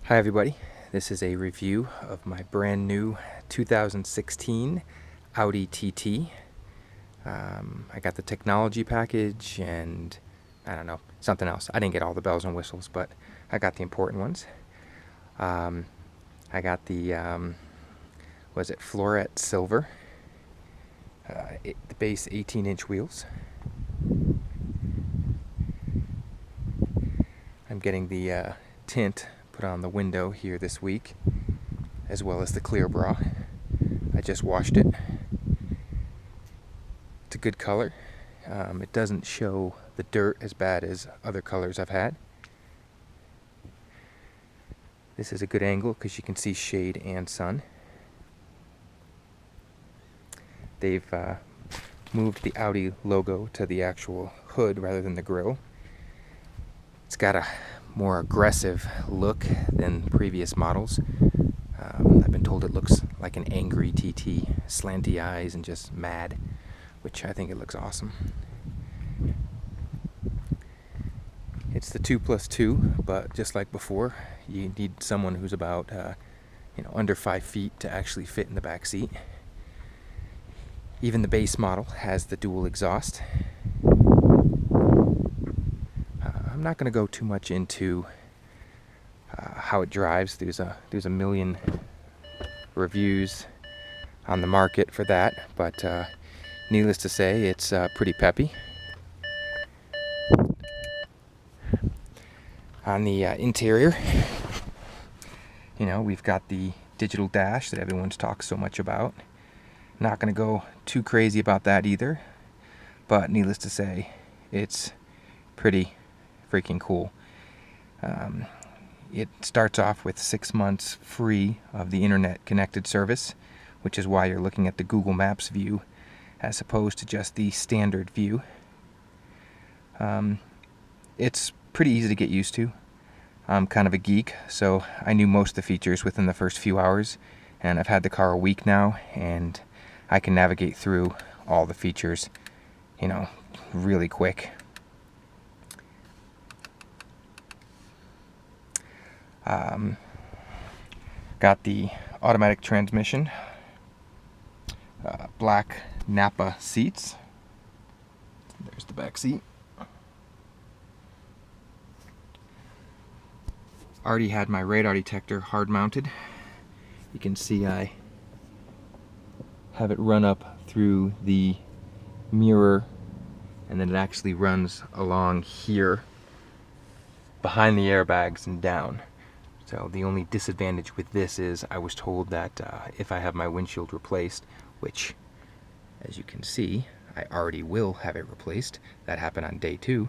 Hi everybody, this is a review of my brand new 2016 Audi TT. I got the technology package and I don't know, something else. I didn't get all the bells and whistles, but I got the important ones. I got the, was it Floret Silver, the base 18-inch wheels. I'm getting the tint put on the window here this week, as well as the clear bra. I just washed it. It's a good color. It doesn't show the dirt as bad as other colors I've had. This is a good angle because you can see shade and sun. They've moved the Audi logo to the actual hood rather than the grille. It's got a more aggressive look than previous models. I've been told it looks like an angry TT, slanty eyes and just mad, which I think it looks awesome. It's the 2+2, but just like before, you need someone who's about under 5 feet to actually fit in the back seat. Even the base model has the dual exhaust. I'm not going to go too much into how it drives. There's a million reviews on the market for that, but needless to say, it's pretty peppy. On the interior, we've got the digital dash that everyone's talked so much about. Not going to go too crazy about that either, but needless to say, it's pretty freaking cool. It starts off with 6 months free of the internet connected service, which is why you're looking at the Google Maps view as opposed to just the standard view. It's pretty easy to get used to. I'm kind of a geek, so I knew most of the features within the first few hours, and I've had the car a week now, and I can navigate through all the features, really quick. Got the automatic transmission, black Napa seats. There's the back seat. Already had my radar detector hard mounted. You can see I have it run up through the mirror, and then it actually runs along here behind the airbags and down. So the only disadvantage with this is I was told that if I have my windshield replaced, which as you can see I already will have it replaced, that happened on day 2,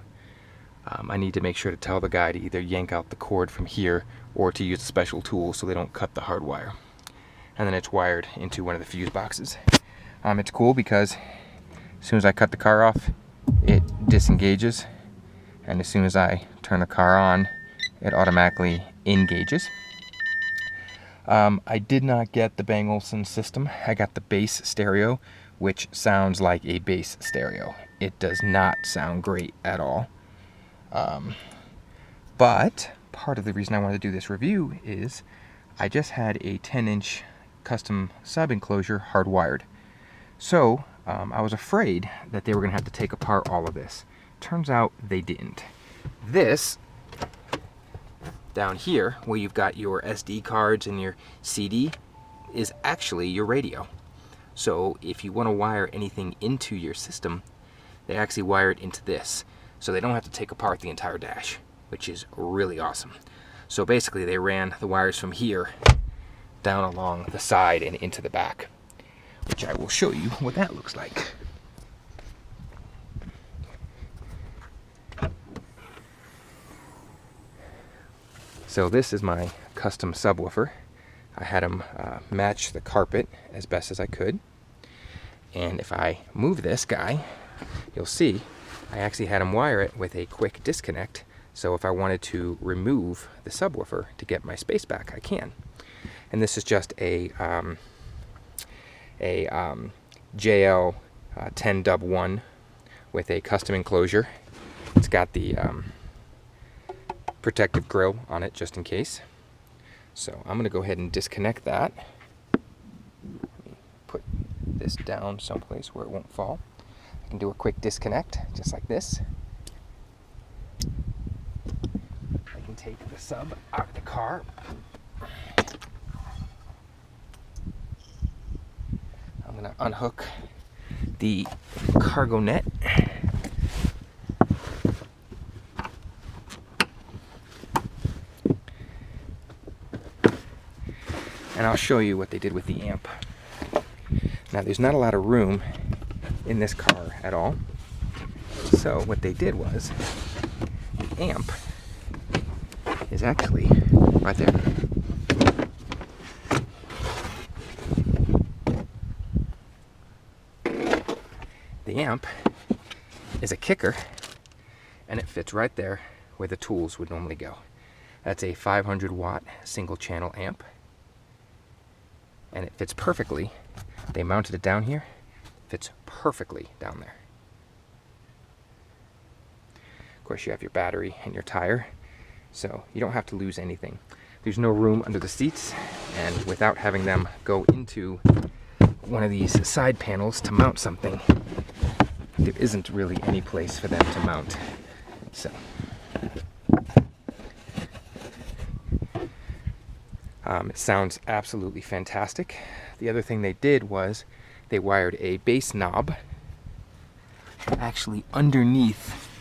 I need to make sure to tell the guy to either yank out the cord from here or to use a special tool so they don't cut the hard wire. And then it's wired into one of the fuse boxes. It's cool because as soon as I cut the car off, it disengages, and as soon as I turn the car on, it automatically engages. I did not get the Bang & Olufsen system. I got the bass stereo, which sounds like a bass stereo. It does not sound great at all. But part of the reason I wanted to do this review is I just had a 10-inch custom sub enclosure hardwired. So I was afraid that they were going to have to take apart all of this. Turns out they didn't. This down here, where you've got your SD cards and your CD, is actually your radio. So if you want to wire anything into your system, they actually wire it into this. So they don't have to take apart the entire dash, which is really awesome. So basically they ran the wires from here down along the side and into the back, which I will show you what that looks like. So this is my custom subwoofer. I had them match the carpet as best as I could. And if I move this guy, you'll see I actually had them wire it with a quick disconnect. So if I wanted to remove the subwoofer to get my space back, I can. And this is just a JL 10 dub 1 with a custom enclosure. It's got the protective grille on it just in case. So I'm going to go ahead and disconnect that. Let me put this down someplace where it won't fall. I can do a quick disconnect, just like this. I can take the sub out of the car. I'm going to unhook the cargo net. And I'll show you what they did with the amp. Now there's not a lot of room in this car at all. So what they did was, the amp is actually right there. The amp is a kicker, and it fits right there where the tools would normally go. That's a 500 watt single channel amp, and it fits perfectly. They mounted it down here, fits perfectly down there. Of course, you have your battery and your tire, so you don't have to lose anything. There's no room under the seats, and without having them go into one of these side panels to mount something, there isn't really any place for them to mount. So it sounds absolutely fantastic. The other thing they did was they wired a bass knob actually underneath.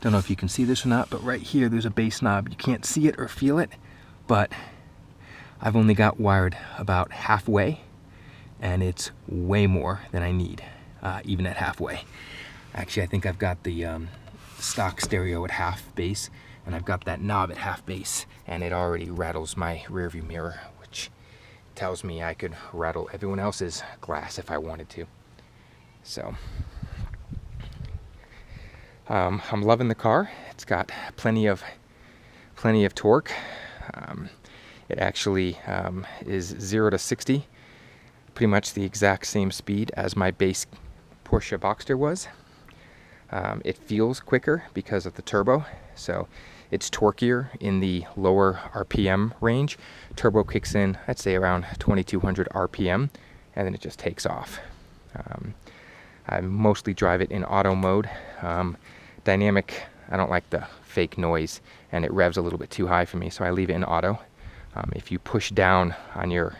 Don't know if you can see this or not, but right here there's a bass knob. You can't see it or feel it, but I've only got wired about halfway, and it's way more than I need, even at halfway. Actually, I think I've got the stock stereo at half bass, and I've got that knob at half bass, and it already rattles my rearview mirror, which tells me I could rattle everyone else's glass if I wanted to. So I'm loving the car. It's got plenty of torque. It actually is 0 to 60, pretty much the exact same speed as my base Porsche Boxster was. It feels quicker because of the turbo, so it's torquier in the lower RPM range. Turbo kicks in, I'd say around 2200 RPM, and then it just takes off. I mostly drive it in auto mode. Dynamic, I don't like the fake noise, and it revs a little bit too high for me, so I leave it in auto. If you push down on your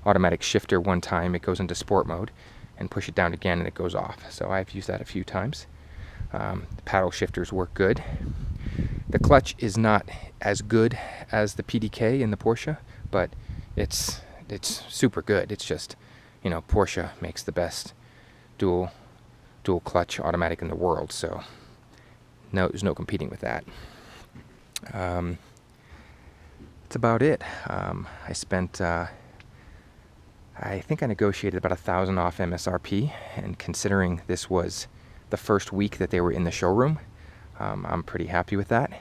automatic shifter one time, it goes into sport mode, and push it down again and it goes off. So I've used that a few times. The paddle shifters work good. The clutch is not as good as the PDK in the Porsche, but it's super good. It's just, you know, Porsche makes the best dual clutch automatic in the world, so no, there's no competing with that. That's about it. I spent I think I negotiated about $1,000 off MSRP, and considering this was the first week that they were in the showroom, I'm pretty happy with that.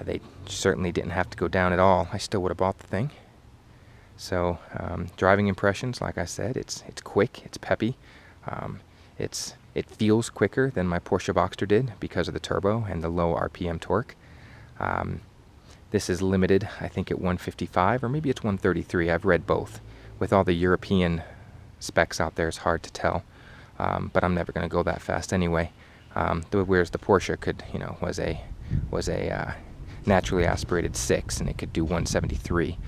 They certainly didn't have to go down at all. I still would have bought the thing. So driving impressions, like I said, it's quick, it's peppy. It feels quicker than my Porsche Boxster did because of the turbo and the low RPM torque. This is limited, I think, at 155, or maybe it's 133. I've read both. With all the European specs out there, it's hard to tell. But I'm never going to go that fast anyway. Whereas the Porsche could, you know, was a naturally aspirated 6, and it could do 173.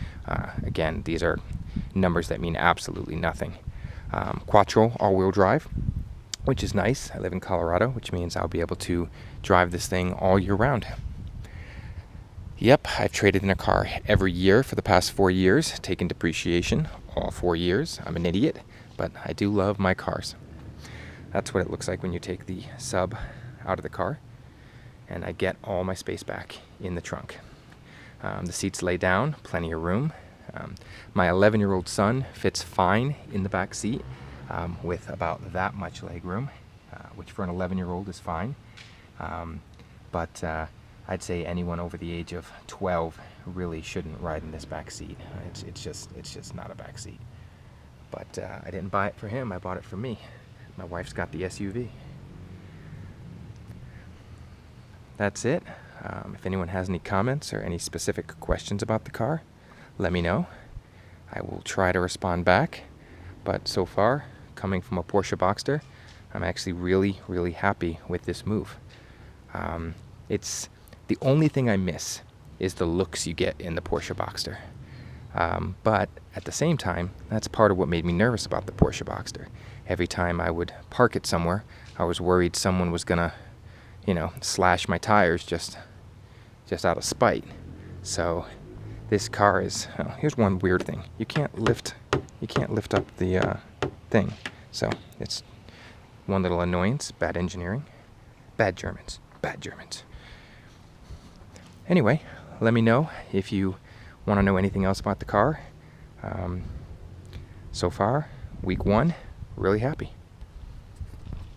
Again, these are numbers that mean absolutely nothing. Quattro all-wheel drive, which is nice. I live in Colorado, which means I'll be able to drive this thing all year round. Yep, I've traded in a car every year for the past 4 years, taken depreciation all 4 years. I'm an idiot, but I do love my cars. That's what it looks like when you take the sub out of the car, and I get all my space back in the trunk. The seats lay down, plenty of room. My 11-year-old son fits fine in the back seat with about that much leg room, which for an 11-year-old is fine. But I'd say anyone over the age of 12 really shouldn't ride in this back seat. It's just not a back seat. But I didn't buy it for him, I bought it for me. My wife's got the SUV. That's it. If anyone has any comments or any specific questions about the car, let me know. I will try to respond back. But so far, coming from a Porsche Boxster, I'm actually really, really happy with this move. It's the only thing I miss is the looks you get in the Porsche Boxster. But at the same time, that's part of what made me nervous about the Porsche Boxster. Every time I would park it somewhere, I was worried someone was gonna, slash my tires just out of spite. So this car is, here's one weird thing. You can't lift up the thing. So it's one little annoyance, bad engineering, bad Germans. Anyway, let me know if you want to know anything else about the car. So far, week 1, really happy.